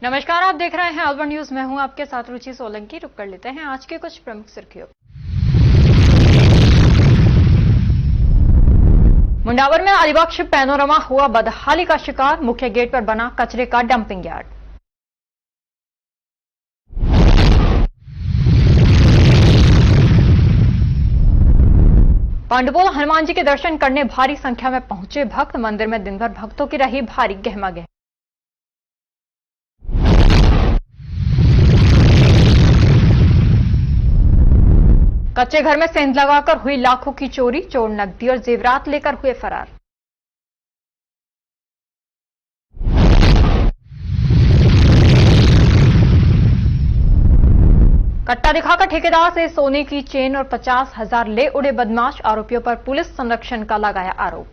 नमस्कार, आप देख रहे हैं अलवर न्यूज। मैं हूं आपके साथ रुचि सोलंकी। रुक कर लेते हैं आज के कुछ प्रमुख सुर्खियों। मुंडावर में अलीबख्श पैनोरमा हुआ बदहाली का शिकार। मुख्य गेट पर बना कचरे का डंपिंग यार्ड। पांडुपोल हनुमान जी के दर्शन करने भारी संख्या में पहुंचे भक्त। मंदिर में दिन भर भक्तों की रही भारी गहमागहमी। कच्चे घर में सेंध लगाकर हुई लाखों की चोरी। चोर नकदी और जेवरात लेकर हुए फरार। कट्टा दिखाकर ठेकेदार से सोने की चेन और 50,000 ले उड़े बदमाश। आरोपियों पर पुलिस संरक्षण का लगाया आरोप।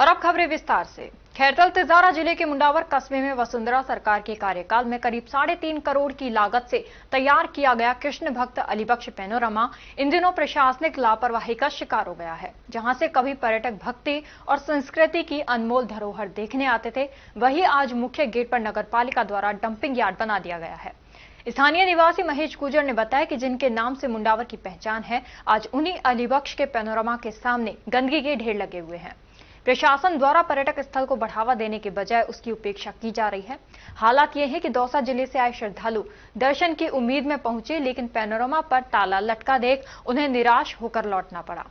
और अब खबरें विस्तार से। खैरतल तिजारा जिले के मुंडावर कस्बे में वसुंधरा सरकार के कार्यकाल में करीब 3.5 करोड़ की लागत से तैयार किया गया कृष्ण भक्त अलीबख्श पैनोरमा इन दिनों प्रशासनिक लापरवाही का शिकार हो गया है। जहां से कभी पर्यटक भक्ति और संस्कृति की अनमोल धरोहर देखने आते थे, वहीं आज मुख्य गेट पर नगरपालिका द्वारा डंपिंग यार्ड बना दिया गया है। स्थानीय निवासी महेश गुजर ने बताया कि जिनके नाम से मुंडावर की पहचान है, आज उन्हीं अलीबख्श के पैनोरमा के सामने गंदगी के ढेर लगे हुए हैं। प्रशासन द्वारा पर्यटक स्थल को बढ़ावा देने के बजाय उसकी उपेक्षा की जा रही है। हालात यह है कि दौसा जिले से आए श्रद्धालु दर्शन की उम्मीद में पहुंचे, लेकिन पैनोरमा पर ताला लटका देख उन्हें निराश होकर लौटना पड़ा।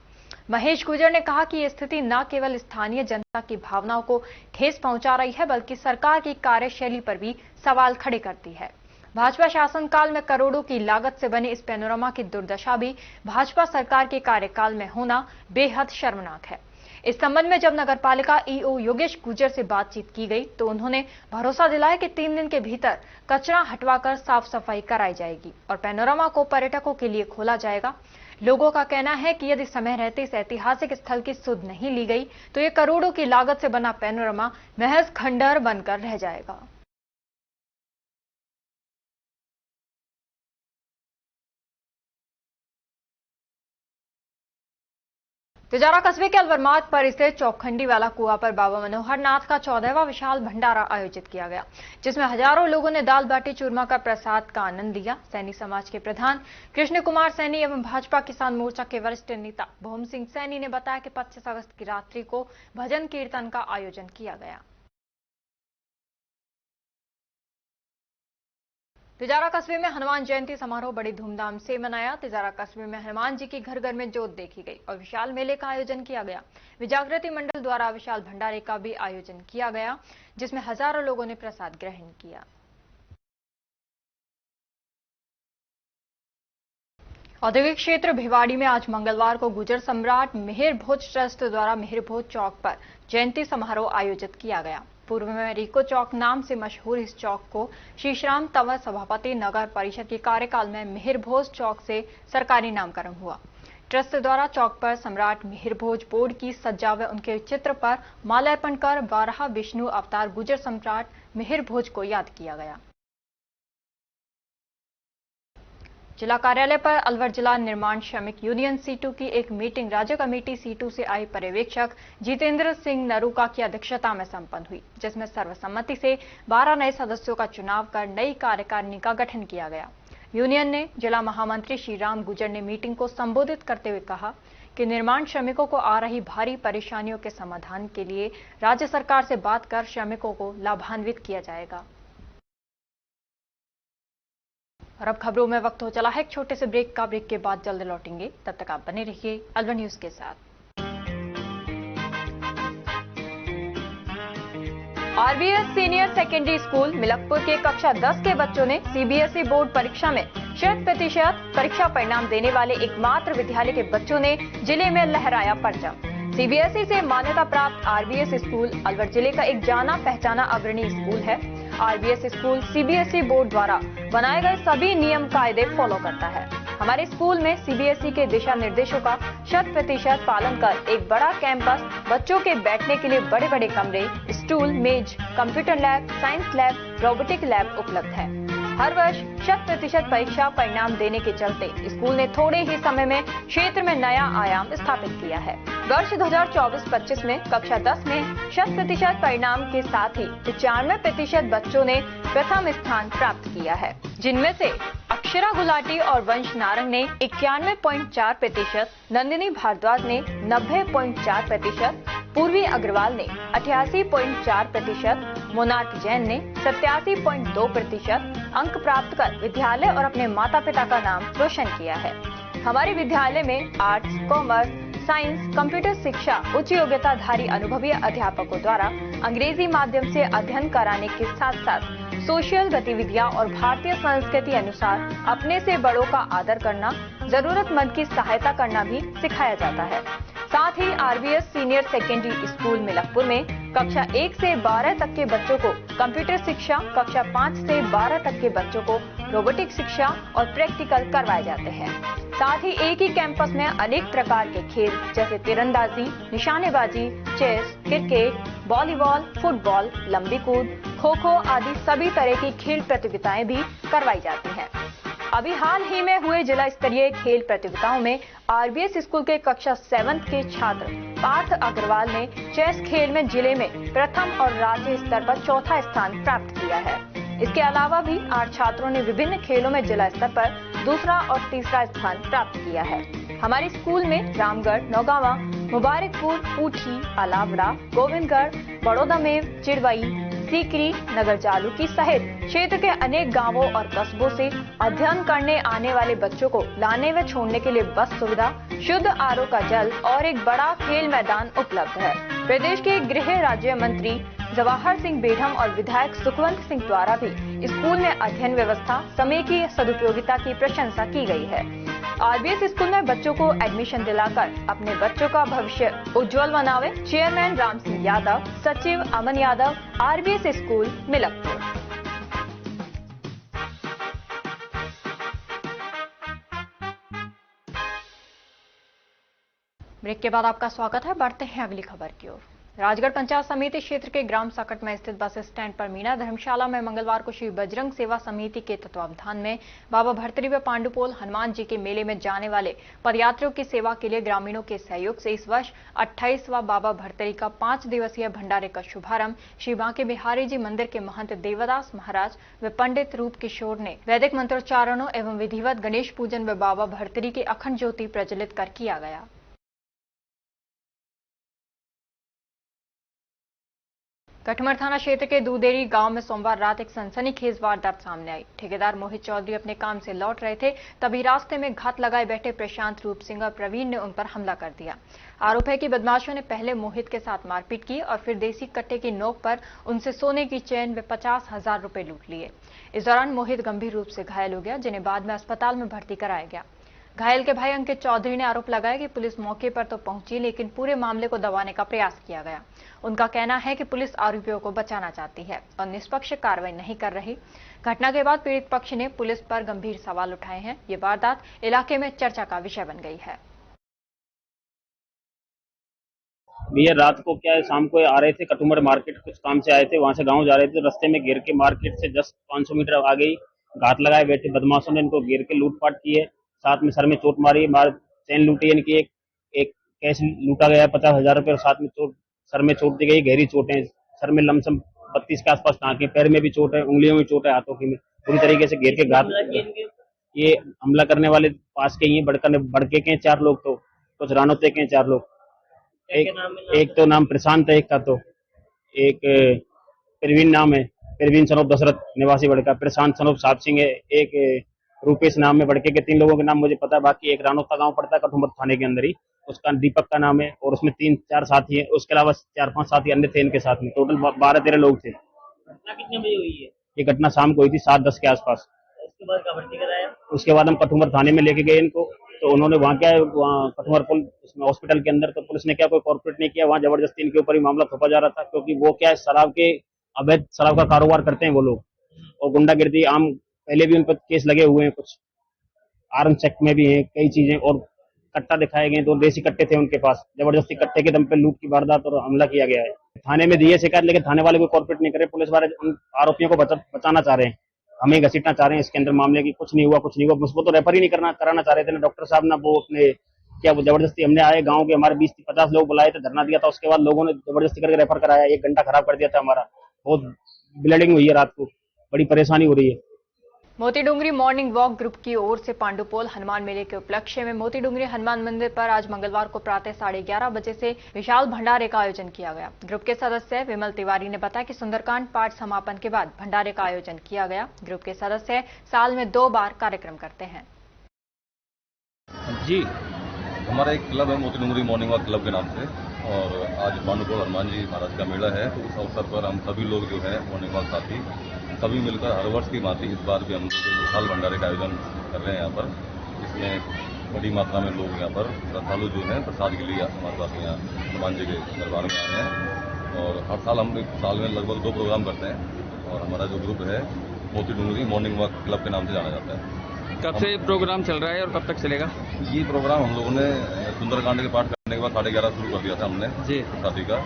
महेश गुजर ने कहा कि यह स्थिति न केवल स्थानीय जनता की भावनाओं को ठेस पहुंचा रही है, बल्कि सरकार की कार्यशैली पर भी सवाल खड़े करती है। भाजपा शासनकाल में करोड़ों की लागत से बने इस पैनोरमा की दुर्दशा भी भाजपा सरकार के कार्यकाल में होना बेहद शर्मनाक है। इस संबंध में जब नगरपालिका ईओ योगेश गुजर से बातचीत की गई तो उन्होंने भरोसा दिलाया कि 3 दिन के भीतर कचरा हटवाकर साफ सफाई कराई जाएगी और पैनोरमा को पर्यटकों के लिए खोला जाएगा। लोगों का कहना है कि यदि समय रहते इस ऐतिहासिक स्थल की सुध नहीं ली गई तो ये करोड़ों की लागत से बना पैनोरमा महज खंडहर बनकर रह जाएगा। तिजारा कस्बे के अलवर मार्ग पर स्थित चौखंडी वाला कुआं पर बाबा मनोहर नाथ का 14वां विशाल भंडारा आयोजित किया गया, जिसमें हजारों लोगों ने दाल बाटी चूरमा का प्रसाद का आनंद लिया। सैनी समाज के प्रधान कृष्ण कुमार सैनी एवं भाजपा किसान मोर्चा के वरिष्ठ नेता भोम सिंह सैनी ने बताया कि 25 अगस्त की रात्रि को भजन कीर्तन का आयोजन किया गया। तिजारा कस्बे में हनुमान जयंती समारोह बड़ी धूमधाम से मनाया। तिजारा कस्बे में हनुमान जी की घर घर में जोत देखी गई और विशाल मेले का आयोजन किया गया। विजागृति मंडल द्वारा विशाल भंडारे का भी आयोजन किया गया, जिसमें हजारों लोगों ने प्रसाद ग्रहण किया। औद्योगिक क्षेत्र भिवाड़ी में आज मंगलवार को गुर्जर सम्राट मिहिर भोज ट्रस्ट द्वारा मिहिर भोज चौक पर जयंती समारोह आयोजित किया गया। पूर्व में रिको चौक नाम से मशहूर इस चौक को श्री श्याम तंवर सभापति नगर परिषद के कार्यकाल में मिहिर भोज चौक से सरकारी नामकरण हुआ। ट्रस्ट द्वारा चौक पर सम्राट मिहिर भोज बोर्ड की सज्जा व उनके चित्र पर माल्यार्पण कर 12 विष्णु अवतार गुर्जर सम्राट मिहिर भोज को याद किया गया। जिला कार्यालय पर अलवर जिला निर्माण श्रमिक यूनियन C2 की एक मीटिंग राज्य कमेटी C2 से आई पर्यवेक्षक जितेंद्र सिंह नरूका की अध्यक्षता में संपन्न हुई, जिसमें सर्वसम्मति से 12 नए सदस्यों का चुनाव कर नई कार्यकारिणी का गठन किया गया। यूनियन ने जिला महामंत्री श्री राम गुजर ने मीटिंग को संबोधित करते हुए कहा कि निर्माण श्रमिकों को आ रही भारी परेशानियों के समाधान के लिए राज्य सरकार से बात कर श्रमिकों को लाभान्वित किया जाएगा। और अब खबरों में वक्त हो चला है एक छोटे से ब्रेक का। ब्रेक के बाद जल्द लौटेंगे, तब तक आप बने रहिए अलवर न्यूज के साथ। RVS senior secondary school Milakpur के कक्षा 10 के बच्चों ने CBSE बोर्ड परीक्षा में 100% परीक्षा परिणाम देने वाले एकमात्र विद्यालय के बच्चों ने जिले में लहराया परचम। CBSE से मान्यता प्राप्त RVS स्कूल अलवर जिले का एक जाना पहचाना अग्रणी स्कूल है। RVS स्कूल CBSE बोर्ड द्वारा बनाए गए सभी नियम कायदे फॉलो करता है। हमारे स्कूल में CBSE के दिशा निर्देशों का 100% पालन कर एक बड़ा कैंपस, बच्चों के बैठने के लिए बड़े बड़े कमरे, स्टूल, मेज, computer lab, science lab, robotic lab उपलब्ध है। हर वर्ष 100% परीक्षा परिणाम देने के चलते स्कूल ने थोड़े ही समय में क्षेत्र में नया आयाम स्थापित किया है। वर्ष 2024-25 में कक्षा 10 में 100% परिणाम के साथ ही 95% बच्चों ने प्रथम स्थान प्राप्त किया है, जिनमें से अक्षरा गुलाटी और वंश नारंग ने 91.4%, नंदिनी भारद्वाज ने 90.4%, पूर्वी अग्रवाल ने 88.4%, मोनार्क जैन ने 87.2% अंक प्राप्त कर विद्यालय और अपने माता पिता का नाम रोशन किया है। हमारे विद्यालय में आर्ट्स, कॉमर्स, साइंस, कंप्यूटर शिक्षा उच्च योग्यताधारी अनुभवी अध्यापकों द्वारा अंग्रेजी माध्यम से अध्ययन कराने के साथ साथ सोशल गतिविधियां और भारतीय संस्कृति अनुसार अपने से बड़ों का आदर करना, जरूरतमंद की सहायता करना भी सिखाया जाता है। साथ ही RBS senior secondary school Milakpur में कक्षा 1 से 12 तक के बच्चों को कंप्यूटर शिक्षा, कक्षा 5 से 12 तक के बच्चों को रोबोटिक शिक्षा और प्रैक्टिकल करवाए जाते हैं। साथ ही एक ही कैंपस में अनेक प्रकार के खेल जैसे तीरंदाजी, निशानेबाजी, चेस, क्रिकेट, वॉलीबॉल, फुटबॉल, लंबी कूद, खो खो आदि सभी तरह की खेल प्रतियोगिताएं भी करवाई जाती हैं। अभी हाल ही में हुए जिला स्तरीय खेल प्रतियोगिताओं में आरबीएस स्कूल के कक्षा 7 के छात्र पार्थ अग्रवाल ने चेस खेल में जिले में प्रथम और राज्य स्तर पर चौथा स्थान प्राप्त किया है। इसके अलावा भी 8 छात्रों ने विभिन्न खेलों में जिला स्तर पर दूसरा और तीसरा स्थान प्राप्त किया है। हमारे स्कूल में रामगढ़, नौगावा, मुबारकपुर, पूठी, अलावड़ा, गोविंदगढ़, बड़ौदामेव, चिड़वई, सीकरी, नगर जालूकी सहित क्षेत्र के अनेक गांवों और कस्बों से अध्ययन करने आने वाले बच्चों को लाने व छोड़ने के लिए बस सुविधा, शुद्ध आरओ का जल और एक बड़ा खेल मैदान उपलब्ध है। प्रदेश के गृह राज्य मंत्री जवाहर सिंह बेढम और विधायक सुखवंत सिंह द्वारा भी स्कूल में अध्ययन व्यवस्था, समय की सदुपयोगिता की प्रशंसा की गई है। आरबीएस स्कूल में बच्चों को एडमिशन दिलाकर अपने बच्चों का भविष्य उज्जवल बनावे। चेयरमैन राम सिंह यादव, सचिव Aman Yadav, RBS school Milakpur. Break के बाद आपका स्वागत है। बढ़ते हैं अगली खबर की ओर। राजगढ़ पंचायत समिति क्षेत्र के ग्राम सकट में स्थित बस स्टैंड पर मीना धर्मशाला में मंगलवार को श्री बजरंग सेवा समिति के तत्वावधान में बाबा भरतरी व पांडुपोल हनुमान जी के मेले में जाने वाले पदयात्रियों की सेवा के लिए ग्रामीणों के सहयोग से इस वर्ष 28वां बाबा भरतरी का 5 दिवसीय भंडारे का शुभारंभ श्री बांके बिहारी जी मंदिर के महंत देवदास महाराज व पंडित रूप किशोर ने वैदिक मंत्रोच्चारणों एवं विधिवत गणेश पूजन व बाबा भरतरी की अखंड ज्योति प्रज्वलित कर किया गया। कटमर थाना क्षेत्र के दूदेरी गांव में सोमवार रात एक सनसनीखेज वारदात सामने आई। ठेकेदार मोहित चौधरी अपने काम से लौट रहे थे, तभी रास्ते में घात लगाए बैठे प्रशांत रूप सिंह और प्रवीण ने उन पर हमला कर दिया। आरोप है कि बदमाशों ने पहले मोहित के साथ मारपीट की और फिर देसी कट्टे की नोक पर उनसे सोने की चेन व 50,000 रुपए लूट लिए। इस दौरान मोहित गंभीर रूप से घायल हो गया, जिन्हें बाद में अस्पताल में भर्ती कराया गया। घायल के भाई अंकित चौधरी ने आरोप लगाया कि पुलिस मौके पर तो पहुंची, लेकिन पूरे मामले को दबाने का प्रयास किया गया। उनका कहना है कि पुलिस आरोपियों को बचाना चाहती है और निष्पक्ष कार्रवाई नहीं कर रही। घटना के बाद पीड़ित पक्ष ने पुलिस पर गंभीर सवाल उठाए हैं। ये वारदात इलाके में चर्चा का विषय बन गई है। भैया रात को क्या है, शाम को आ रहे थे कटुमर मार्केट, कुछ काम से आए थे, वहां से गांव जा रहे थे। रास्ते में घेर के मार्केट से जस्ट 500 मीटर आ गई, घात लगाए बैठे बदमाशों ने इनको घेर के लूटपाट की है। साथ में सर में चोट मारी, चैन लूटी, इनकी एक कैश लूटा गया 50,000 रुपए और साथ में चोट, सर में चोट दी गई, गहरी चोटें, सर में लमसम 32 के आसपास टाँके, पैर में भी चोट है, उंगलियों में चोट है, हाथों की में पूरी तरीके से घेर के घात। ये हमला करने वाले पास के ही बड़के के 4 लोग, तो कुछ रानोते के 4 लोग। एक तो नाम प्रशांत है, एक का तो एक प्रवीण नाम है, प्रवीण सनोप दशरथ निवासी बड़का, प्रशांत सनोप साहब सिंह है, एक रूपेश नाम है। बड़के के 3 लोगों के नाम मुझे पता है, बाकी एक रानोता गांव पड़ता है कठुमर थाने के अंदर ही, उसका दीपक का नाम है और उसमें 3-4 साथी हैं। उसके अलावा 4-5 साथी अन्य थे इनके साथ में, टोटल 12-13 लोग थे। घटना कितने बजे हुई है? ये घटना शाम को हुई थी 7-10 के आसपास। उसके बाद कहाँ भर्ती कराया? उसके बाद हम कठुमर थाने में लेके गए इनको, तो उन्होंने वहाँ क्या कठुमर हॉस्पिटल के अंदर, तो पुलिस ने क्या कोई कॉर्पोरेट नहीं किया, वहाँ जबरदस्ती इनके ऊपर ही मामला थोपा जा रहा था, क्योंकि वो क्या है अवैध शराब का कारोबार करते हैं वो लोग, और गुंडागिर्दी आम पहले भी उन पर केस लगे हुए हैं, कुछ आर्म्स एक्ट में भी है, कई चीजें, और कट्टा दिखाए गए, 2 देसी कट्टे थे उनके पास, जबरदस्ती कट्टे के दम पे लूट की वारदात और हमला किया गया है। थाने में दिए शिकायत, लेकिन थाने वाले कोई कॉर्पोरेट नहीं करे। पुलिस वाले उन आरोपियों को बचाना चाह रहे हैं, हमें घसीटना चाह रहे हैं इसके अंदर मामले की। कुछ नहीं हुआ, कुछ नहीं हुआ, बस वो तो रेफर ही नहीं कराना चाह रहे थे ना डॉक्टर साहब ना वो अपने क्या वो जबरदस्ती। हमने आए गांव के हमारे 20-50 लोग बुलाए थे, धरना दिया था, उसके बाद लोगों ने जबरदस्ती करके रेफर कराया। 1 घंटा खराब कर दिया था हमारा। बहुत ब्लीडिंग हुई है रात को, बड़ी परेशानी हो रही है। मोती डूंगरी मॉर्निंग वॉक ग्रुप की ओर से पांडुपोल हनुमान मेले के उपलक्ष्य में मोती डूंगरी हनुमान मंदिर पर आज मंगलवार को प्रातः 11:30 बजे से विशाल भंडारे का आयोजन किया गया। ग्रुप के सदस्य विमल तिवारी ने बताया कि सुंदरकांड पाठ समापन के बाद भंडारे का आयोजन किया गया। ग्रुप के सदस्य साल में 2 बार कार्यक्रम करते हैं। जी, हमारा एक क्लब है मोती डूंगरी मॉर्निंग वॉक क्लब के नाम से, और आज पांडुपोल हनुमान जी महाराज का मेला है। तो उस अवसर पर हम सभी लोग जो है मॉर्निंग वॉक साथी सभी मिलकर हर वर्ष की भांति इस बार भी हम लोग विशाल भंडारे का आयोजन कर रहे हैं यहाँ पर, जिसमें बड़ी मात्रा में लोग यहाँ पर श्रद्धालु जो हैं प्रसाद के लिए हमारे पास यहाँ हनुमान जी के दरबार में आए हैं। और हर साल हम साल में लगभग 2 प्रोग्राम करते हैं, और हमारा जो ग्रुप है मोती डूंगरी मॉर्निंग वॉक क्लब के नाम से जाना जाता है। कब से प्रोग्राम चल रहा है और कब तक चलेगा? ये प्रोग्राम हम लोगों ने सुंदरकांड के पाठ करने के बाद 11:30 शुरू कर दिया था हमने जी शादी का,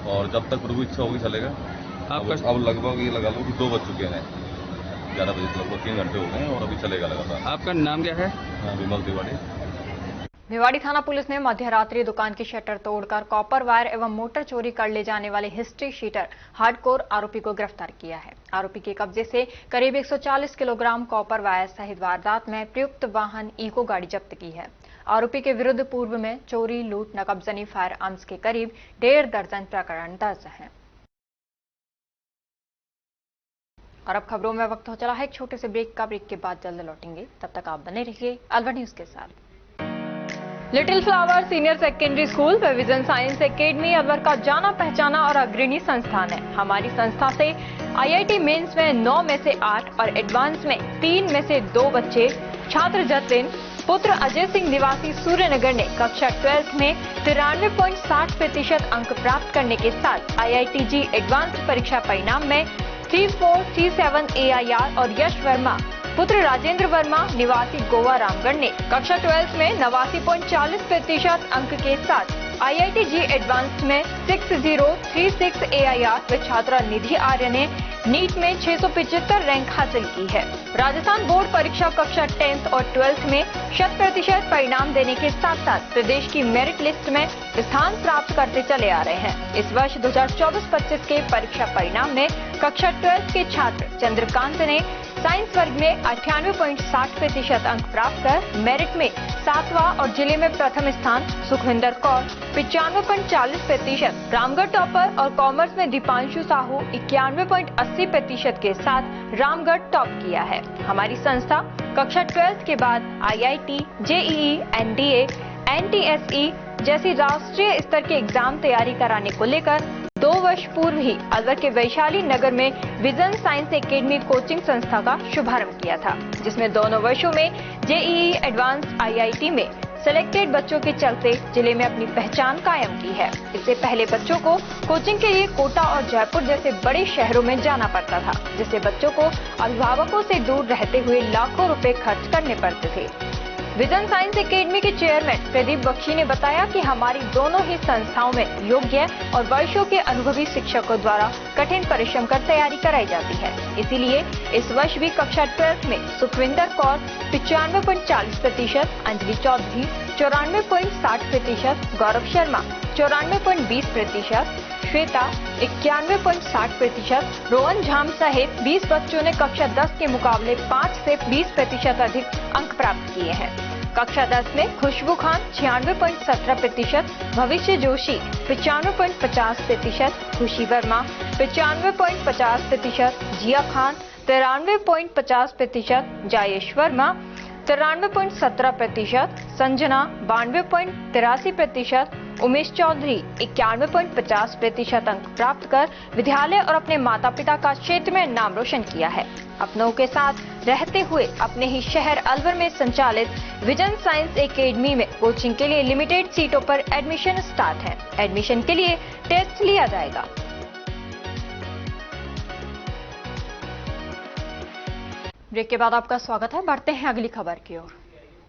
और जब तक प्रभु इच्छा होगी चलेगा। आपका अब लगभग ये लगा लो कि 2 बज चुके हैं, 11 बजे लगभग 3 घंटे हो गए हैं और अभी चलेगा लगातार। आपका नाम क्या है? विमल तिवारी। भिवाड़ी थाना पुलिस ने मध्यरात्रि दुकान की शटर तोड़कर कॉपर वायर एवं मोटर चोरी कर ले जाने वाले हिस्ट्री शीटर हार्डकोर आरोपी को गिरफ्तार किया है। आरोपी के कब्जे से करीब 140 किलोग्राम कॉपर वायर सहित वारदात में प्रयुक्त वाहन इको गाड़ी जब्त की है। आरोपी के विरुद्ध पूर्व में चोरी, लूट, नकबजनी, फायर आर्म्स के करीब 1.5 दर्जन प्रकरण दर्ज हैं। और अब खबरों में वक्त हो चला है एक छोटे से ब्रेक का। ब्रेक के बाद जल्द लौटेंगे, तब तक आप बने रहिए अलवर न्यूज के साथ। Little flower senior secondary school व विजन साइंस एकेडमी अलवर का जाना पहचाना और अग्रणी संस्थान है। हमारी संस्था से IIT मेंस में 9 में से 8 और एडवांस में 3 में से 2 बच्चे छात्र जतिन पुत्र अजय सिंह निवासी सूर्यनगर ने कक्षा 12 में 93.60% अंक प्राप्त करने के साथ IITG एडवांस्ड परीक्षा परिणाम में 3437 AIR और यश वर्मा पुत्र राजेंद्र वर्मा निवासी गोवा रामगढ़ ने कक्षा 12 में 89.40% अंक के साथ IITG एडवांस्ड में 6036 AIR व छात्रा निधि आर्य ने नीट में 675 रैंक हासिल की है। राजस्थान बोर्ड परीक्षा कक्षा 10th और 12th में 100% परिणाम देने के साथ साथ प्रदेश की मेरिट लिस्ट में स्थान प्राप्त करते चले आ रहे हैं। इस वर्ष 2024-25 के परीक्षा परिणाम में कक्षा 12th के छात्र चंद्रकांत ने साइंस वर्ग में 98.60% अंक प्राप्त कर मेरिट में 7वां और जिले में प्रथम स्थान, सुखविंदर कौर 95.40%, रामगढ़ टॉपर और कॉमर्स में दीपांशु साहू 91.80% के साथ रामगढ़ टॉप किया है। हमारी संस्था कक्षा 12 के बाद IIT, JEE, NDA, NTSE जैसी राष्ट्रीय स्तर के एग्जाम तैयारी कराने को लेकर 2 वर्ष पूर्व ही अलवर के वैशाली नगर में विजन साइंस एकेडमी कोचिंग संस्था का शुभारंभ किया था, जिसमें दोनों वर्षों में JEE एडवांस IIT में सिलेक्टेड बच्चों के चलते जिले में अपनी पहचान कायम की है। इससे पहले बच्चों को कोचिंग के लिए कोटा और जयपुर जैसे बड़े शहरों में जाना पड़ता था, जिससे बच्चों को अभिभावकों से दूर रहते हुए लाखों रुपए खर्च करने पड़ते थे। विजन साइंस एकेडमी के चेयरमैन प्रदीप बख्शी ने बताया कि हमारी दोनों ही संस्थाओं में योग्य और वर्षों के अनुभवी शिक्षकों द्वारा कठिन परिश्रम कर तैयारी कराई जाती है। इसीलिए इस वर्ष भी कक्षा 12 में सुखविंदर कौर 95.40%, अंजलि चौधरी 94.60%, गौरव शर्मा 94.20%, श्वेता 91.60%, रोहन झाम सहित 20 बच्चों ने कक्षा 10 के मुकाबले 5 से 20% अधिक अंक प्राप्त किए हैं। कक्षा 10 में खुशबू खान 96.17%, भविष्य जोशी 95.50%, खुशी वर्मा 95.50%, जिया खान 93.50%, जायेश वर्मा 93.17%, संजना 92.83%, उमेश चौधरी 91.50% अंक प्राप्त कर विद्यालय और अपने माता पिता का क्षेत्र में नाम रोशन किया है। अपनों के साथ रहते हुए अपने ही शहर अलवर में संचालित विजन साइंस एकेडमी में कोचिंग के लिए लिमिटेड सीटों पर एडमिशन स्टार्ट है। एडमिशन के लिए टेस्ट लिया जाएगा। ब्रेक के बाद आपका स्वागत है। बढ़ते हैं अगली खबर की ओर।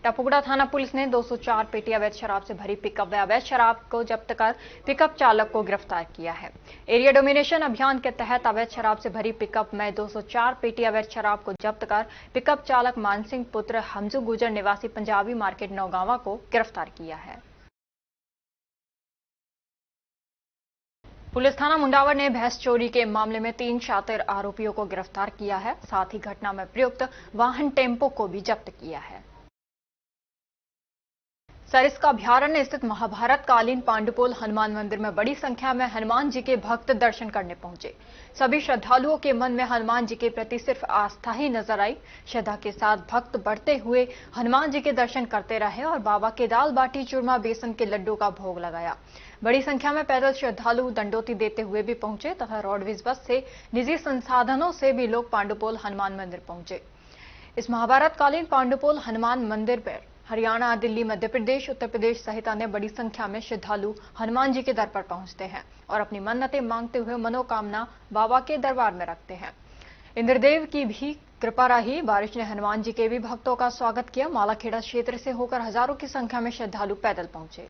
टपुगड़ा थाना पुलिस ने 204 पेटी अवैध शराब से भरी पिकअप व अवैध शराब को जब्त कर पिकअप चालक को गिरफ्तार किया है। एरिया डोमिनेशन अभियान के तहत अवैध शराब से भरी पिकअप में 204 पेटी अवैध शराब को जब्त कर पिकअप चालक मानसिंह पुत्र हमजू गुजर निवासी पंजाबी मार्केट नौगांवा को गिरफ्तार किया है। पुलिस थाना मुंडावर ने भैंस चोरी के मामले में 3 शातिर आरोपियों को गिरफ्तार किया है। साथ ही घटना में प्रयुक्त वाहन टेम्पो को भी जब्त किया है। सरिस्का अभयारण्य स्थित महाभारत कालीन पांडुपोल हनुमान मंदिर में बड़ी संख्या में हनुमान जी के भक्त दर्शन करने पहुंचे। सभी श्रद्धालुओं के मन में हनुमान जी के प्रति सिर्फ आस्था ही नजर आई। श्रद्धा के साथ भक्त बढ़ते हुए हनुमान जी के दर्शन करते रहे और बाबा के दाल बाटी चूरमा बेसन के लड्डू का भोग लगाया। बड़ी संख्या में पैदल श्रद्धालु दंडोती देते हुए भी पहुंचे तथा रोडवेज बस से निजी संसाधनों से भी लोग पांडुपोल हनुमान मंदिर पहुंचे। इस महाभारत कालीन पांडुपोल हनुमान मंदिर पर हरियाणा, दिल्ली, मध्य प्रदेश, उत्तर प्रदेश सहित अन्य बड़ी संख्या में श्रद्धालु हनुमान जी के दर पर पहुंचते हैं और अपनी मन्नतें मांगते हुए मनोकामना बाबा के दरबार में रखते हैं। इंद्रदेव की भी कृपा रही। बारिश ने हनुमान जी के भी भक्तों का स्वागत किया। मालाखेड़ा क्षेत्र से होकर हजारों की संख्या में श्रद्धालु पैदल पहुंचे।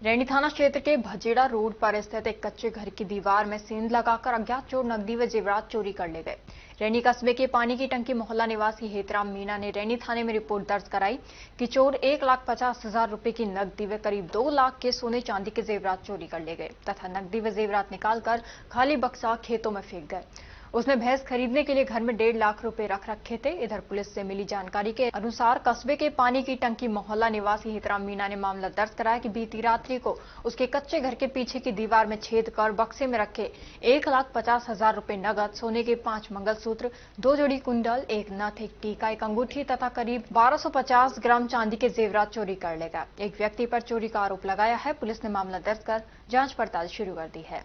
रैनी थाना क्षेत्र के भजेड़ा रोड पर स्थित एक कच्चे घर की दीवार में सेंध लगाकर अज्ञात चोर नकदी व जेवरात चोरी कर ले गए। रैनी कस्बे के पानी की टंकी मोहल्ला निवासी हेतराम मीना ने रैनी थाने में रिपोर्ट दर्ज कराई कि चोर 1,50,000 रुपए की नकदी व करीब 2 लाख के सोने चांदी के जेवरात चोरी कर ले गए तथा नकदी व जेवरात निकालकर खाली बक्सा खेतों में फेंक गए। उसने भैंस खरीदने के लिए घर में 1.5 लाख रुपए रख रखे थे। इधर पुलिस से मिली जानकारी के अनुसार कस्बे के पानी की टंकी मोहल्ला निवासी हेतराम मीना ने मामला दर्ज कराया कि बीती रात्रि को उसके कच्चे घर के पीछे की दीवार में छेद कर बक्से में रखे 1,50,000 रुपए नगद, सोने के 5 मंगलसूत्र, 2 जोड़ी कुंडल, 1 नथ, 1 टीका, 1 अंगूठी तथा करीब 1250 ग्राम चांदी के जेवरात चोरी कर ले गया। एक व्यक्ति पर चोरी का आरोप लगाया है। पुलिस ने मामला दर्ज कर जांच पड़ताल शुरू कर दी है।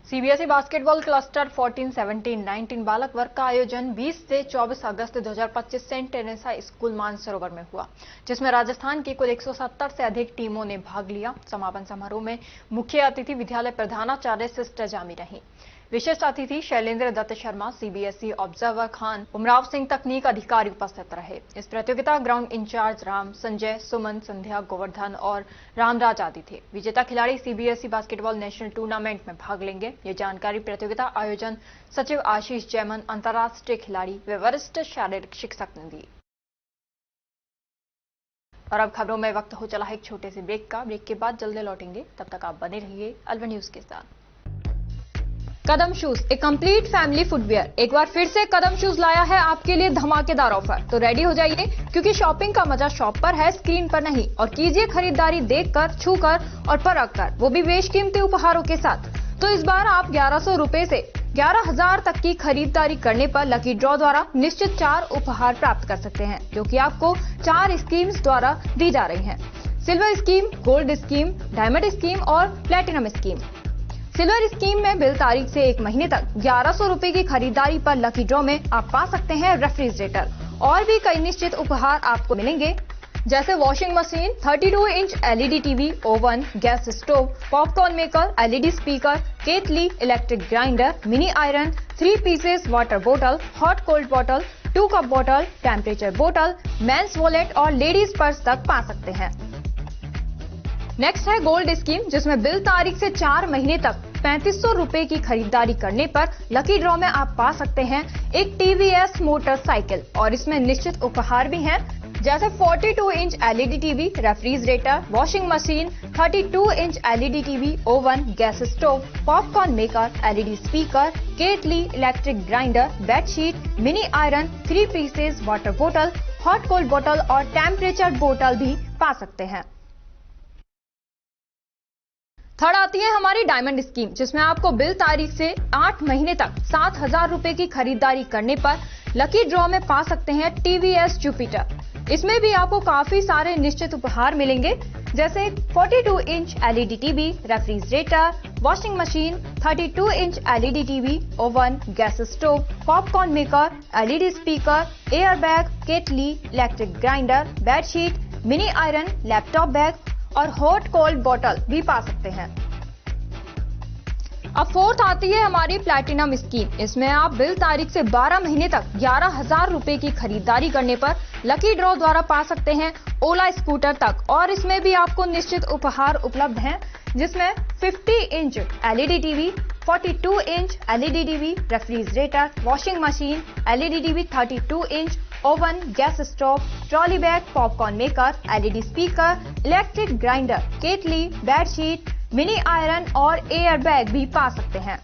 सीबीएसई बास्केटबॉल क्लस्टर 14, 17, 19 बालक वर्ग का आयोजन 20 से 24 अगस्त 2025 सेंट टेरेसा स्कूल मानसरोवर में हुआ, जिसमें राजस्थान की कुल 170 से अधिक टीमों ने भाग लिया। समापन समारोह में मुख्य अतिथि विद्यालय प्रधानाचार्य सिस्टर जामी रही। विशिष्ट अतिथि शैलेंद्र दत्त शर्मा, सीबीएसई ऑब्जर्वर खान, उमराव सिंह तकनीक अधिकारी उपस्थित रहे। इस प्रतियोगिता ग्राउंड इंचार्ज राम, संजय, सुमन, संध्या, गोवर्धन और रामराज आदि थे। विजेता खिलाड़ी सीबीएसई बास्केटबॉल नेशनल टूर्नामेंट में भाग लेंगे। ये जानकारी प्रतियोगिता आयोजन सचिव आशीष जैमन, अंतर्राष्ट्रीय खिलाड़ी व वरिष्ठ शारीरिक शिक्षक ने दी। और अब खबरों में वक्त हो चला है एक छोटे से ब्रेक का। ब्रेक के बाद जल्दी लौटेंगे, तब तक आप बने रहिए अलवर न्यूज के साथ। कदम शूज, एक कंप्लीट फैमिली फुटवियर, एक बार फिर से कदम शूज लाया है आपके लिए धमाकेदार ऑफर। तो रेडी हो जाइए, क्योंकि शॉपिंग का मजा शॉप पर है, स्क्रीन पर नहीं। और कीजिए खरीदारी देखकर, छूकर और परख कर, वो भी बेशकीमती उपहारों के साथ। तो इस बार आप 1100 रुपए से 11,000 तक की खरीदारी करने पर लकी ड्रॉ द्वारा निश्चित 4 उपहार प्राप्त कर सकते हैं, जो कि आपको 4 स्कीम्स द्वारा दी जा रही हैं। Silver scheme, gold scheme, diamond scheme और प्लेटिनम स्कीम। सिल्वर स्कीम में बिल तारीख से 1 महीने तक 1100 रुपए की खरीदारी पर लकी ड्रॉ में आप पा सकते हैं रेफ्रिजरेटर और भी कई निश्चित उपहार आपको मिलेंगे, जैसे washing machine, 32 inch LED TV, oven, gas stove, popcorn maker, LED speaker, केतली, electric grinder, mini iron, 3 pieces water बोतल, हॉट कोल्ड बोतल, 2 कप बोतल, टेम्परेचर बोतल, मेंस वॉलेट और लेडीज पर्स तक पा सकते हैं। नेक्स्ट है गोल्ड स्कीम, जिसमें बिल तारीख से 4 महीने तक 3500 रुपए की खरीदारी करने पर लकी ड्रॉ में आप पा सकते हैं एक टीवीएस मोटरसाइकिल और इसमें निश्चित उपहार भी हैं, जैसे 42 inch LED TV, refrigerator, washing machine, 32 inch LED TV, oven, gas stove, popcorn maker, LED speaker, kettle, electric grinder, bedsheet, mini iron, 3 pieces water बोतल, हॉट कोल्ड बोतल और टेम्परेचर बोतल भी पा सकते हैं। थर्ड आती है हमारी डायमंड स्कीम, जिसमें आपको बिल तारीख से 8 महीने तक 7,000 रुपए की खरीदारी करने पर लकी ड्रॉ में पा सकते हैं टीवीएस जुपिटर। इसमें भी आपको काफी सारे निश्चित उपहार मिलेंगे, जैसे 42 inch LED TV, refrigerator, washing machine, 32 inch LED TV, oven, gas stove, popcorn maker, LED speaker, air bag, kettle, electric grinder, bedsheet, mini iron, laptop bag और हॉट कोल्ड बोतल भी पा सकते हैं। अब फोर्थ आती है हमारी प्लैटिनम स्कीम। इसमें आप बिल तारीख से 12 महीने तक 11,000 रुपए की खरीदारी करने पर लकी ड्रॉ द्वारा पा सकते हैं ओला स्कूटर तक। और इसमें भी आपको निश्चित उपहार उपलब्ध हैं, जिसमें 50 inch LED TV, 42 inch LED TV, refrigerator, washing machine, LED TV, 32 inch oven, gas stove, trolley bag, popcorn maker, LED speaker, electric grinder, kettle, bedsheet, mini iron और एयर बैग भी पा सकते हैं।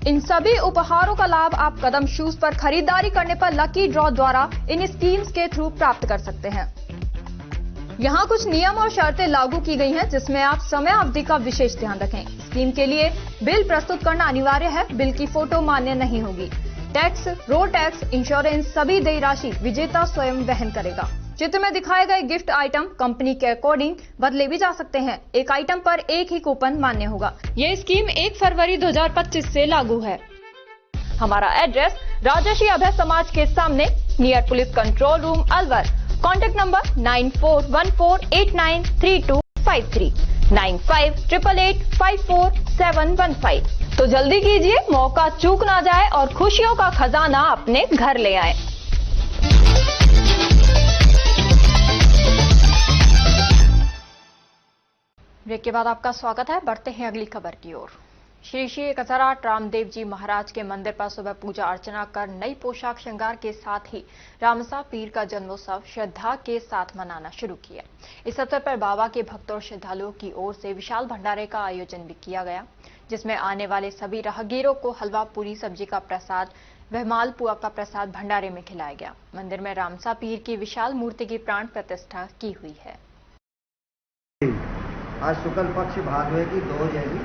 इन सभी उपहारों का लाभ आप कदम शूज पर खरीदारी करने पर लकी ड्रॉ द्वारा इन स्कीम्स के थ्रू प्राप्त कर सकते हैं। यहाँ कुछ नियम और शर्तें लागू की गई हैं, जिसमें आप समय अवधि का विशेष ध्यान रखें। स्कीम के लिए बिल प्रस्तुत करना अनिवार्य है। बिल की फोटो मान्य नहीं होगी। टैक्स, रोड टैक्स, इंश्योरेंस सभी देय राशि विजेता स्वयं वहन करेगा। चित्र में दिखाए गए गिफ्ट आइटम कंपनी के अकॉर्डिंग बदले भी जा सकते हैं। एक आइटम पर एक ही कूपन मान्य होगा। यह स्कीम 1 फरवरी 2025 से लागू है। हमारा एड्रेस राजर्षि अभय समाज के सामने, near police control room, Alwar. Contact number 9414893253, 9588854715। तो जल्दी कीजिए, मौका चूक ना जाए और खुशियों का खजाना अपने घर ले आए। ब्रेक के बाद आपका स्वागत है। बढ़ते हैं अगली खबर की ओर। श्री श्री कसराट रामदेव जी महाराज के मंदिर पर सुबह पूजा अर्चना कर नई पोशाक श्रृंगार के साथ ही रामसा पीर का जन्मोत्सव श्रद्धा के साथ मनाना शुरू किया। इस अवसर पर बाबा के भक्तों और श्रद्धालुओं की ओर से विशाल भंडारे का आयोजन भी किया गया, जिसमें आने वाले सभी राहगीरों को हलवा, पूरी, सब्जी का प्रसाद व मालपुआ का प्रसाद भंडारे में खिलाया गया। मंदिर में रामसा पीर की विशाल मूर्ति की प्राण प्रतिष्ठा की हुई है। आज शुक्ल पक्ष भादवे की 2 है जी,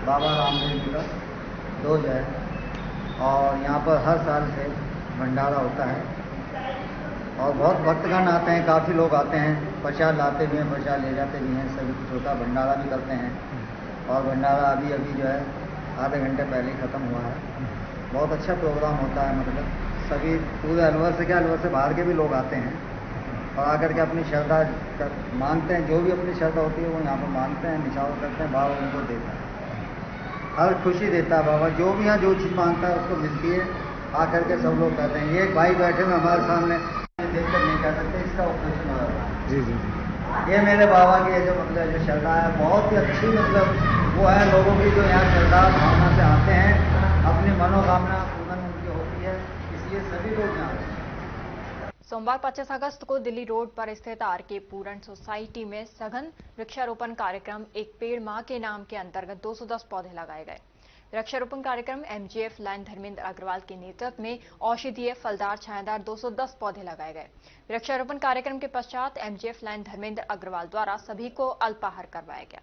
बाबा रामदेव जी का 2 है। और यहाँ पर हर साल से भंडारा होता है और बहुत भक्तगण आते हैं, काफ़ी लोग आते हैं, प्रसाद लाते भी हैं, प्रसाद ले जाते भी हैं, सभी कुछ होता है। भंडारा भी करते हैं और भंडारा अभी जो है आधे घंटे पहले ही ख़त्म हुआ है। बहुत अच्छा प्रोग्राम होता है। मतलब सभी पूरे अलवर से अलवर से बाहर के भी लोग आते हैं और आकर के अपनी श्रद्धा मांगते हैं। जो भी अपनी श्रद्धा होती है वो यहाँ पर मांगते हैं, निछावर करते हैं। बाबा उनको देता है, हर खुशी देता है बाबा। जो भी यहाँ जो चीज़ मांगता है उसको मिलती है। आकर के सब लोग कहते हैं। ये एक भाई बैठे हैं हमारे सामने, देखकर नहीं कह सकते इसका ऑपरेशन हो रहा है। जी जी जी, ये मेरे बाबा की जो मतलब जो श्रद्धा है बहुत ही अच्छी, मतलब वो है लोगों की जो यहाँ श्रद्धा भावना से आते हैं, अपनी मनोकामना पूर्ण उनकी होती है, इसलिए सभी लोग यहाँ आते हैं। सोमवार 25 अगस्त को दिल्ली रोड पर स्थित आरके पूरन सोसाइटी में सघन वृक्षारोपण कार्यक्रम एक पेड़ मां के नाम के अंतर्गत 210 पौधे लगाए गए। वृक्षारोपण कार्यक्रम MGF लाइन धर्मेंद्र अग्रवाल के नेतृत्व में औषधीय, फलदार, छायादार 210 पौधे लगाए गए। वृक्षारोपण कार्यक्रम के पश्चात MGF लाइन धर्मेंद्र अग्रवाल द्वारा सभी को अल्पाहार करवाया गया।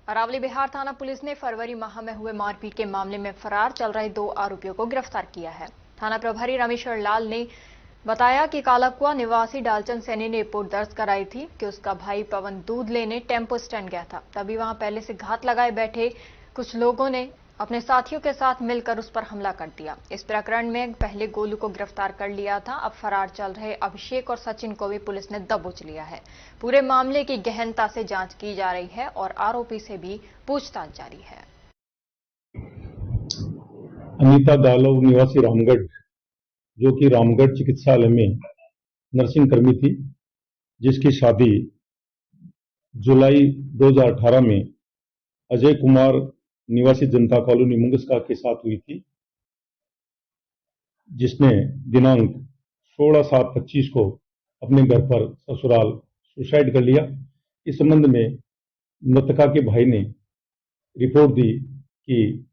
अरावली बिहार थाना पुलिस ने फरवरी माह में हुए मारपीट के मामले में फरार चल रहे 2 आरोपियों को गिरफ्तार किया है। थाना प्रभारी रामेश्वर लाल ने बताया कि कालाकुआ निवासी डालचंद सैनी ने रिपोर्ट दर्ज कराई थी कि उसका भाई पवन दूध लेने टेम्पो स्टैंड गया था। तभी वहां पहले से घात लगाए बैठे कुछ लोगों ने अपने साथियों के साथ मिलकर उस पर हमला कर दिया। इस प्रकरण में पहले गोलू को गिरफ्तार कर लिया था। अब फरार चल रहे अभिषेक और सचिन को भी पुलिस ने दबोच लिया है। पूरे मामले की गहनता से जांच की जा रही है और आरोपी से भी पूछताछ जारी है। अनीता दालव निवासी रामगढ़, जो कि रामगढ़ चिकित्सालय में नर्सिंग कर्मी थी, जिसकी शादी जुलाई 2018 में अजय कुमार निवासी जनता कॉलोनी मुंगस्का के साथ हुई थी, जिसने दिनांक 16/7/25 को अपने घर पर ससुराल सुसाइड कर लिया। इस संबंध में मृतका के भाई ने रिपोर्ट दी कि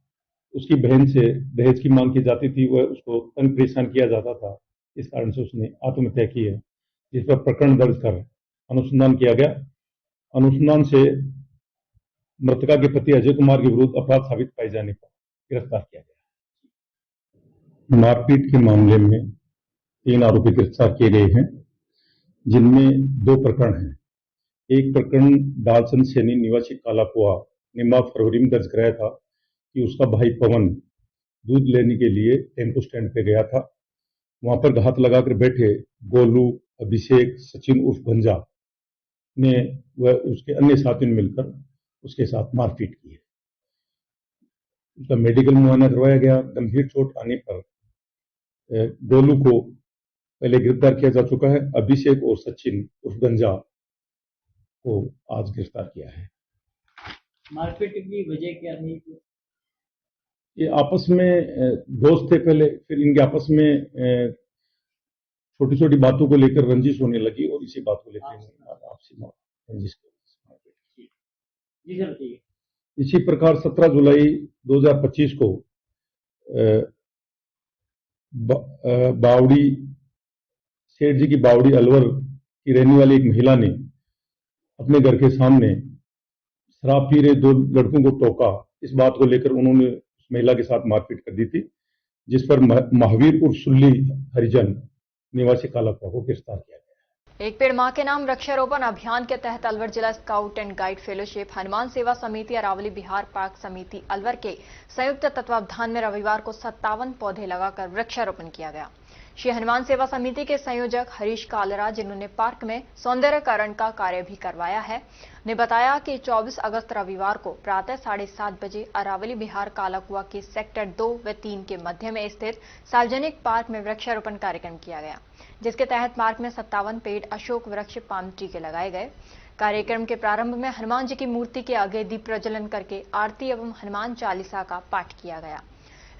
उसकी बहन से दहेज की मांग की जाती थी, वह उसको तंग परेशान किया जाता था, इस कारण से उसने आत्महत्या की है। जिस पर प्रकरण दर्ज कर अनुसंधान किया गया। अनुसंधान से मृतका के पति अजय कुमार के विरुद्ध अपराध साबित पाए जाने पर गिरफ्तार किया गया। मारपीट के मामले में 3 आरोपी गिरफ्तार किए गए हैं, जिनमें 2 प्रकरण हैं। एक प्रकरण डालचंद सैनी निवासी कालाकुआ ने माह फरवरी में दर्ज कराया था कि उसका भाई पवन दूध लेने के लिए टेम्पो स्टैंड पे गया था। वहां पर घात लगाकर बैठे गोलू, अभिषेक, सचिन उर्फ भंजा ने व उसके अन्य साथियों ने मिलकर उसके साथ मारपीट की है। उसका मेडिकल मुआयना करवाया गया। गंभीर चोट आने पर डोलू को पहले गिरफ्तार किया जा चुका है। अभिषेक और सचिन उर्फ गंजा को आज गिरफ्तार किया है। मारपीट की वजह क्या थी? ये आपस में दोस्त थे पहले, फिर इनके आपस में छोटी छोटी बातों को लेकर रंजिश होने लगी और इसी बात को लेकर आपसी रंजिश जी सर बताइए। इसी प्रकार 17 जुलाई 2025 को बावड़ी सेठ जी की बावड़ी अलवर की रहने वाली एक महिला ने अपने घर के सामने शराब पी रहे 2 लड़कों को टोका। इस बात को लेकर उन्होंने उस महिला के साथ मारपीट कर दी थी, जिस पर महावीर उर्फ सुल्ली हरिजन निवासी कालापुआ को गिरफ्तार किया गया। एक पेड़ मां के नाम वृक्षारोपण अभियान के तहत अलवर जिला scout and guide fellowship, Hanuman सेवा समिति, अरावली बिहार पार्क समिति अलवर के संयुक्त तत्वावधान में रविवार को 57 पौधे लगाकर वृक्षारोपण किया गया। श्री हनुमान सेवा समिति के संयोजक हरीश कालरा, जिन्होंने पार्क में सौंदर्यकरण का कार्य भी करवाया है, ने बताया कि 24 अगस्त रविवार को प्रातः 7:30 बजे अरावली बिहार कालाकुआ के सेक्टर 2 व 3 के मध्य में स्थित सार्वजनिक पार्क में वृक्षारोपण कार्यक्रम किया गया, जिसके तहत पार्क में 57 पेड़ अशोक वृक्ष पाम ट्री के लगाए गए। कार्यक्रम के प्रारंभ में हनुमान जी की मूर्ति के आगे दीप प्रज्वलन करके आरती एवं हनुमान चालीसा का पाठ किया गया।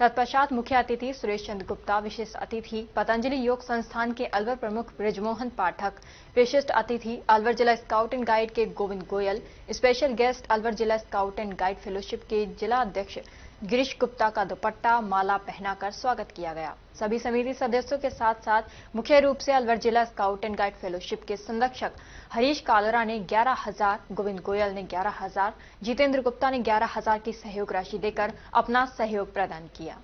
तत्पश्चात मुख्य अतिथि सुरेश चंद्र गुप्ता, विशिष्ट अतिथि पतंजलि योग संस्थान के अलवर प्रमुख ब्रिजमोहन पाठक, विशिष्ट अतिथि अलवर जिला स्काउट एंड गाइड के गोविंद गोयल, स्पेशल गेस्ट अलवर जिला स्काउट एंड गाइड फेलोशिप के जिला अध्यक्ष गिरीश गुप्ता का दुपट्टा माला पहनाकर स्वागत किया गया। सभी समिति सदस्यों के साथ साथ मुख्य रूप से अलवर जिला स्काउट एंड गाइड फेलोशिप के संरक्षक हरीश कालरा ने 11,000, गोविंद गोयल ने 11,000, जितेंद्र गुप्ता ने 11,000 की सहयोग राशि देकर अपना सहयोग प्रदान किया।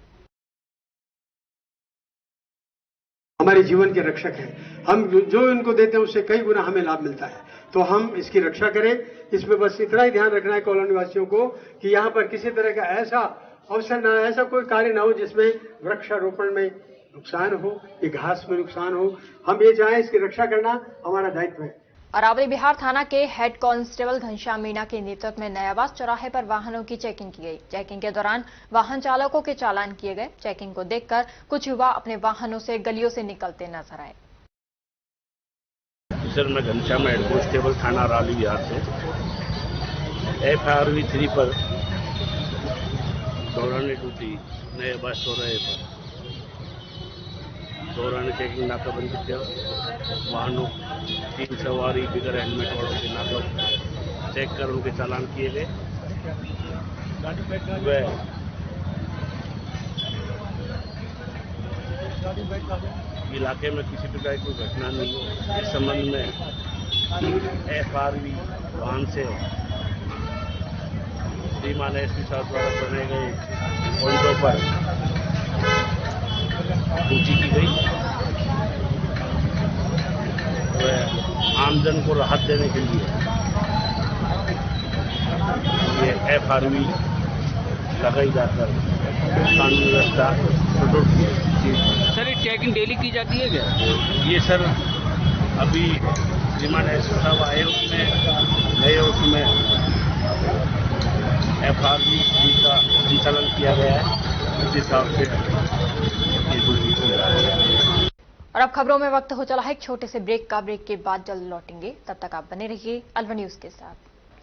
हमारे जीवन के रक्षक हैं। हम जो इनको देते हैं उससे कई गुना हमें लाभ मिलता है, तो हम इसकी रक्षा करें। इसमें बस इतना ही ध्यान रखना है कॉलोनी वासियों को कि यहाँ पर किसी तरह का ऐसा अवसर ना, ऐसा कोई कार्य ना हो जिसमें वृक्षारोपण में नुकसान हो, ये घास में नुकसान हो। हम ये चाहें, इसकी रक्षा करना हमारा दायित्व है। अरावली बिहार थाना के हेड कांस्टेबल घनश्याम मीणा के नेतृत्व में नयाबाज चौराहे पर वाहनों की चेकिंग की गई। चेकिंग के दौरान वाहन चालकों के चालान किए गए। चेकिंग को देखकर कुछ युवा अपने वाहनों से गलियों से निकलते नजर आए। सर, मैं घनश्याम हेड कांस्टेबल थाना अरावली बिहार से FIR 3 पर दौरान ड्यूटी नयाबाज चौराहे पर दौरान चेकिंग नाकाबंदी किया। वाहनों 3 सवारी बिगर हेलमेट वालों के नाका चेक कर उनके चालान किए गए। इलाके में किसी प्रकार की कोई घटना नहीं हो, इस संबंध में FRV वाहन से श्रीमान SP साहब द्वारा बनाए गए पॉइंटों पर सूची की गई। वह आमजन को राहत देने के लिए ये FRV लगाई जाकर कानून व्यवस्था सुदृढ़ की। सर, ये चेकिंग डेली की जाती है क्या? ये सर अभी श्रीमान SP साहब आए, उसमें नए उसमें FRV का संचालन किया गया है। उस हिसाब से और अब खबरों में वक्त हो चला है एक छोटे से ब्रेक का। ब्रेक के बाद जल्द लौटेंगे, तब तक आप बने रहिए अलवर न्यूज के साथ।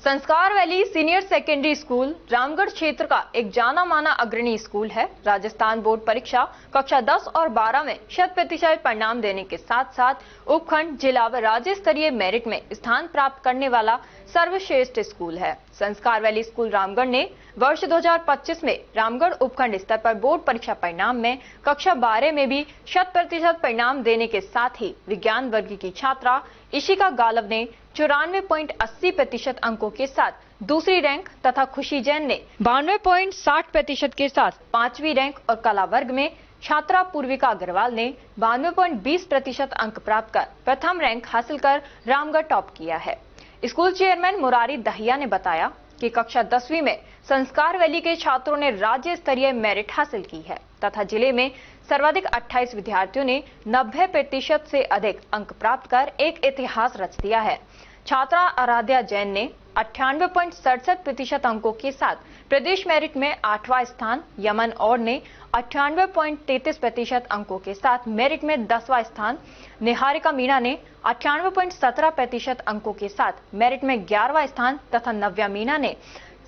संस्कार valley senior secondary school Ramgarh क्षेत्र का एक जाना माना अग्रणी स्कूल है। राजस्थान बोर्ड परीक्षा कक्षा 10 और 12 में 100% परिणाम देने के साथ साथ उपखंड, जिला व राज्य स्तरीय मेरिट में स्थान प्राप्त करने वाला सर्वश्रेष्ठ स्कूल है। संस्कार वैली स्कूल रामगढ़ ने वर्ष 2025 में रामगढ़ उपखंड स्तर पर बोर्ड परीक्षा परिणाम में कक्षा 12 में भी 100% परिणाम देने के साथ ही विज्ञान वर्ग की छात्रा इशिका गालव ने 94.80% अंकों के साथ दूसरी रैंक तथा खुशी जैन ने 92.60% के साथ 5वीं रैंक और कला वर्ग में छात्रा पूर्विका अग्रवाल ने 92.20% अंक प्राप्त कर प्रथम रैंक हासिल कर रामगढ़ टॉप किया है। स्कूल चेयरमैन मुरारी दहिया ने बताया कि कक्षा 10वीं में संस्कार वैली के छात्रों ने राज्य स्तरीय मेरिट हासिल की है तथा जिले में सर्वाधिक 28 विद्यार्थियों ने 90% से अधिक अंक प्राप्त कर एक इतिहास रच दिया है। छात्रा आराध्या जैन ने 98.67% अंकों के साथ प्रदेश मेरिट में 8वां स्थान, यमन और ने 98.33% अंकों के साथ मेरिट में 10वां स्थान, निहारिका मीणा ने 98.17% अंकों के साथ मेरिट में 11वां स्थान तथा नव्या मीणा ने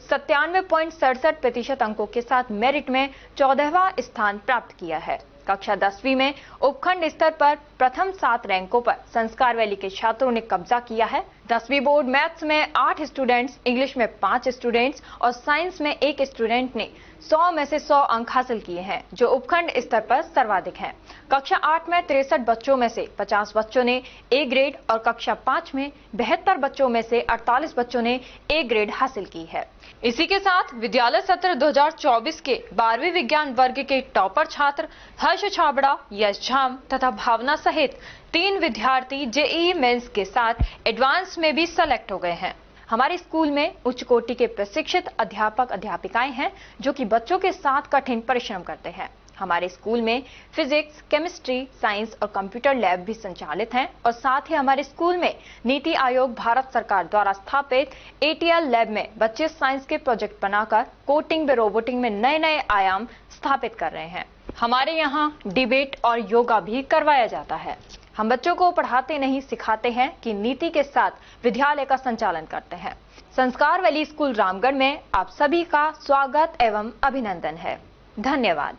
97.67% अंकों के साथ मेरिट में 14वां स्थान प्राप्त किया है। कक्षा 10वीं में उपखंड स्तर पर प्रथम 7 रैंकों पर संस्कार वैली के छात्रों ने कब्जा किया है। 10वीं बोर्ड मैथ्स में 8 स्टूडेंट्स, इंग्लिश में 5 स्टूडेंट्स और साइंस में 1 स्टूडेंट ने 100 में से 100 अंक हासिल किए हैं, जो उपखंड स्तर पर सर्वाधिक हैं। कक्षा 8 में 63 बच्चों में से 50 बच्चों ने ए ग्रेड और कक्षा 5 में 72 बच्चों में से 48 बच्चों ने ए ग्रेड हासिल की है। इसी के साथ विद्यालय सत्र 2024 के 12वीं विज्ञान वर्ग के टॉपर छात्र हर्ष छाबड़ा, यश झाम तथा भावना सहित 3 विद्यार्थी जेईई मेंस के साथ एडवांस में भी सेलेक्ट हो गए हैं। हमारे स्कूल में उच्च कोटि के प्रशिक्षित अध्यापक अध्यापिकाएं हैं जो कि बच्चों के साथ कठिन परिश्रम करते हैं। हमारे स्कूल में फिजिक्स, केमिस्ट्री, साइंस और कंप्यूटर लैब भी संचालित हैं और साथ ही हमारे स्कूल में नीति आयोग भारत सरकार द्वारा स्थापित एटीएल लैब में बच्चे साइंस के प्रोजेक्ट बनाकर कोडिंग व रोबोटिंग में नए नए आयाम स्थापित कर रहे हैं। हमारे यहाँ डिबेट और योगा भी करवाया जाता है। हम बच्चों को पढ़ाते नहीं सिखाते हैं कि नीति के साथ विद्यालय का संचालन करते हैं। संस्कार वैली स्कूल रामगढ़ में आप सभी का स्वागत एवं अभिनंदन है। धन्यवाद।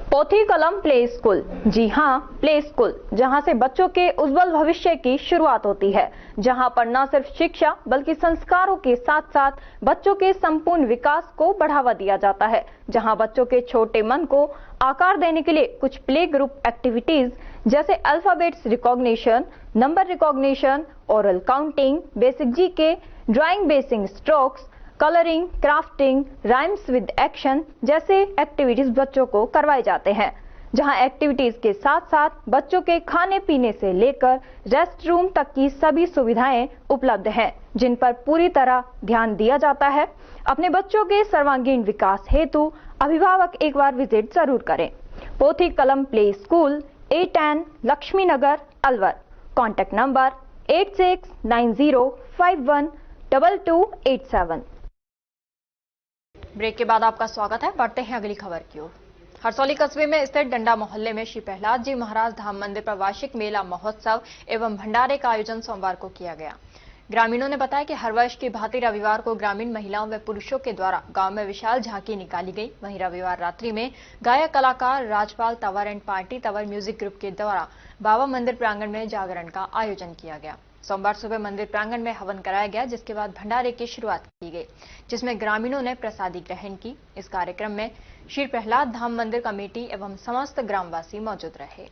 पोथी कलम प्ले स्कूल, जी हाँ, प्ले स्कूल, जहां से बच्चों के उज्जवल भविष्य की शुरुआत होती है, जहां पर न सिर्फ शिक्षा बल्कि संस्कारों के साथ साथ बच्चों के संपूर्ण विकास को बढ़ावा दिया जाता है, जहां बच्चों के छोटे मन को आकार देने के लिए कुछ प्ले ग्रुप एक्टिविटीज जैसे alphabets recognition, number recognition, oral counting, basic GK, drawing basic strokes, colouring, crafting, rhymes with action जैसे एक्टिविटीज बच्चों को करवाए जाते हैं, जहां एक्टिविटीज के साथ साथ बच्चों के खाने पीने से लेकर रेस्ट रूम तक की सभी सुविधाएं उपलब्ध हैं, जिन पर पूरी तरह ध्यान दिया जाता है। अपने बच्चों के सर्वांगीण विकास हेतु अभिभावक एक बार विजिट जरूर करें। Pothi Kalam play school, A10 Laxmi Nagar, Alwar. Contact number 8690512287। Break के बाद आपका स्वागत है। बढ़ते हैं अगली खबर की ओर। हरसौली कस्बे में स्थित डंडा मोहल्ले में श्री प्रहलाद जी महाराज धाम मंदिर पर वार्षिक मेला महोत्सव एवं भंडारे का आयोजन सोमवार को किया गया। ग्रामीणों ने बताया कि हर वर्ष की भांति रविवार को ग्रामीण महिलाओं व पुरुषों के द्वारा गांव में विशाल झांकी निकाली गई। वहीं रविवार रात्रि में गायक कलाकार Rajpal Tanwar and party Tanwar music group के द्वारा बाबा मंदिर प्रांगण में जागरण का आयोजन किया गया। सोमवार सुबह मंदिर प्रांगण में हवन कराया गया, जिसके बाद भंडारे की शुरुआत की गई, जिसमें ग्रामीणों ने प्रसादी ग्रहण की। इस कार्यक्रम में श्री प्रहलाद धाम मंदिर कमेटी एवं समस्त ग्रामवासी मौजूद रहे।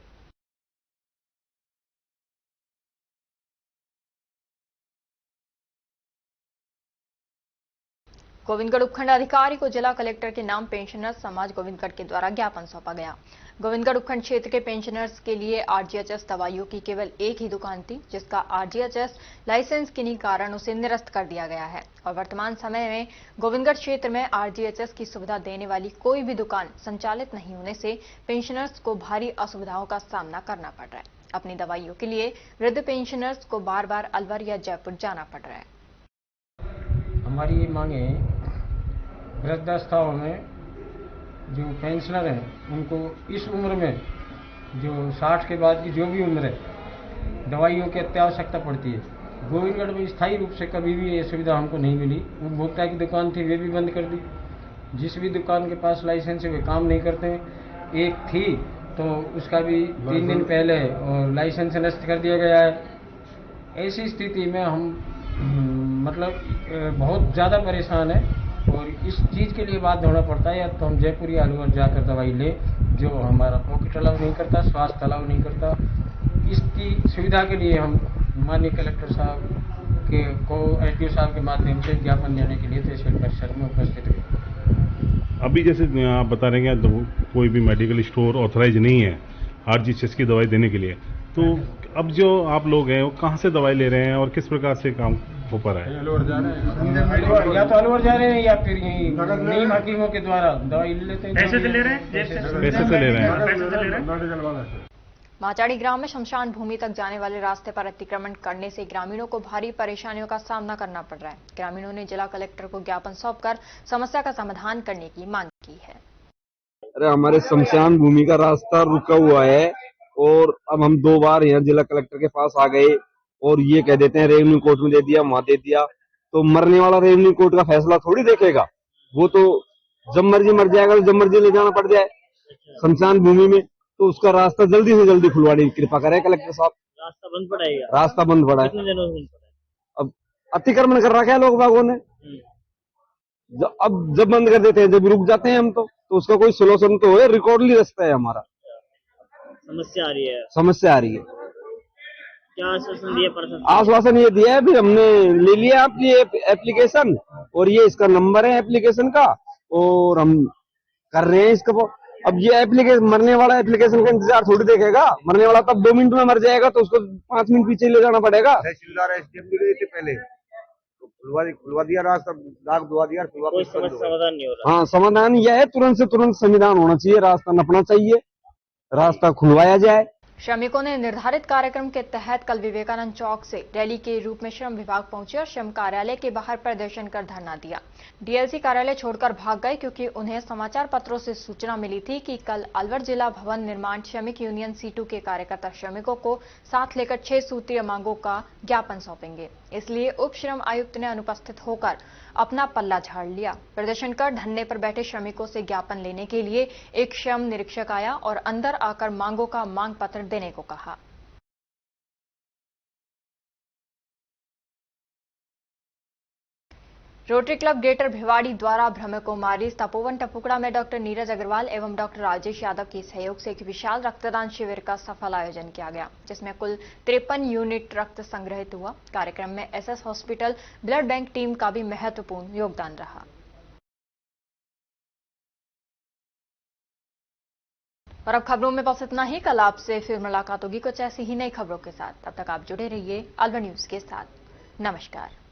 गोविंदगढ़ उपखंड अधिकारी को जिला कलेक्टर के नाम पेंशनर्स समाज गोविंदगढ़ के द्वारा ज्ञापन सौंपा गया। गोविंदगढ़ उपखंड क्षेत्र के पेंशनर्स के लिए आरजीएचएस दवाइयों की केवल एक ही दुकान थी, जिसका आरजीएचएस लाइसेंस किन्हीं कारण उसे निरस्त कर दिया गया है और वर्तमान समय में गोविंदगढ़ क्षेत्र में आरजीएचएस की सुविधा देने वाली कोई भी दुकान संचालित नहीं होने से पेंशनर्स को भारी असुविधाओं का सामना करना पड़ रहा है। अपनी दवाइयों के लिए वृद्ध पेंशनर्स को बार बार अलवर या जयपुर जाना पड़ रहा है। हमारी ये मांगे वृद्धावस्थाओं में जो पेंशनर हैं उनको इस उम्र में जो 60 के बाद की जो भी उम्र है दवाइयों की अत्यावश्यकता पड़ती है। गोविंदगढ़ में स्थायी रूप से कभी भी ये सुविधा हमको नहीं मिली। उपभोक्ता की दुकान थी वे भी बंद कर दी। जिस भी दुकान के पास लाइसेंस है वे काम नहीं करते हैं। एक थी तो उसका भी 3 दिन पहले और लाइसेंस नष्ट कर दिया गया है। ऐसी स्थिति में हम बहुत ज़्यादा परेशान है और इस चीज़ के लिए बाध्य होना पड़ता है या तो हम जयपुर या अलवर जाकर दवाई ले, जो हमारा पॉकेट अलाउ नहीं करता, स्वास्थ्य अलाउ नहीं करता। इसकी सुविधा के लिए हम माननीय कलेक्टर साहब के को एसडीओ साहब के माध्यम से ज्ञापन देने के लिए तहसील परिसर में उपस्थित हुए। अभी जैसे आप बता रहे हैं कि कोई भी मेडिकल स्टोर ऑथराइज नहीं है आरजीएचएस की दवाई देने के लिए, तो अब जो आप लोग हैं वो कहाँ से दवाई ले रहे हैं और किस प्रकार से काम हो पा रहा है? अलवर जा रहे हैं, या तो अलवर जा रहे हैं या फिर यहीं नीम हकीमों के द्वारा दवाई ले लेते हैं। पैसे से ले रहे हैं, पैसे से ले रहे हैं। माचाड़ी ग्राम में शमशान भूमि तक जाने वाले रास्ते पर अतिक्रमण करने से ग्रामीणों को भारी परेशानियों का सामना करना पड़ रहा है। ग्रामीणों ने जिला कलेक्टर को ज्ञापन सौंपकर समस्या का समाधान करने की मांग की है। अरे हमारे शमशान भूमि का रास्ता रुका हुआ है और अब हम 2 बार यहाँ जिला कलेक्टर के पास आ गए और ये कह देते हैं रेवेन्यू कोर्ट में दे दिया, वहां दे दिया। तो मरने वाला रेवेन्यू कोर्ट का फैसला थोड़ी देखेगा, वो तो जब मर्जी मर जाएगा तो जब मर्जी ले जाना पड़ जाए शमशान भूमि में। तो उसका रास्ता जल्दी से जल्दी खुलवाने की कृपा करें कलेक्टर साहब। रास्ता बंद पड़ा है? रास्ता बंद पड़ा है। कितने दिनों से बंद पड़ा है? अब अतिक्रमण कर रखा है लोग बागों ने। अब जब बंद कर देते हैं, जब रुक जाते हैं हम तो उसका कोई सोल्यूशन तो है। रिकॉर्डली रास्ता है हमारा। समस्या आ रही है? समस्या आ रही है। क्या आश्वासन दिया प्रशासन? आश्वासन ये दिया है भी हमने ले लिया आपकी एप्लीकेशन और ये इसका नंबर है एप्लीकेशन का और हम कर रहे हैं इसका। अब ये एप्लीकेशन मरने वाला एप्लीकेशन का इंतजार थोड़ी देखेगा। मरने वाला तब 2 मिनट में मर जाएगा तो उसको 5 मिनट पीछे ले जाना पड़ेगा। तहसीलदार एसडीएम भी गए थे पहले, खुलवा दिया रास्ता, दाग दुआ दिया। कोई समाधान नहीं हो रहा। हाँ, समाधान यह है तुरंत से तुरंत संविधान होना चाहिए, रास्ता नपना चाहिए, रास्ता खुलवाया जाए। श्रमिकों ने निर्धारित कार्यक्रम के तहत कल विवेकानंद चौक से रैली के रूप में श्रम विभाग पहुंचे और श्रम कार्यालय के बाहर प्रदर्शन कर धरना दिया। डीएलसी कार्यालय छोड़कर भाग गए क्योंकि उन्हें समाचार पत्रों से सूचना मिली थी कि कल अलवर जिला भवन निर्माण श्रमिक यूनियन सीटू के कार्यकर्ता श्रमिकों को साथ लेकर 6 सूत्रीय मांगों का ज्ञापन सौंपेंगे। इसलिए उप श्रम आयुक्त ने अनुपस्थित होकर अपना पल्ला झाड़ लिया। प्रदर्शन कर धरने पर बैठे श्रमिकों से ज्ञापन लेने के लिए एक श्रम निरीक्षक आया और अंदर आकर मांगों का मांग पत्र देने को कहा। रोटरी क्लब ग्रेटर भिवाड़ी द्वारा ब्रह्म कुमारी तपोवन टपुकड़ा में डॉक्टर नीरज अग्रवाल एवं डॉक्टर राजेश यादव के सहयोग से एक विशाल रक्तदान शिविर का सफल आयोजन किया गया, जिसमें कुल 53 यूनिट रक्त संग्रहित हुआ। कार्यक्रम में SS hospital blood bank team का भी महत्वपूर्ण योगदान रहा। और अब खबरों में बस इतना ही। कल आपसे फिर मुलाकात होगी कुछ ऐसी ही नई खबरों के साथ। तब तक आप जुड़े रहिए अलवर न्यूज के साथ। नमस्कार।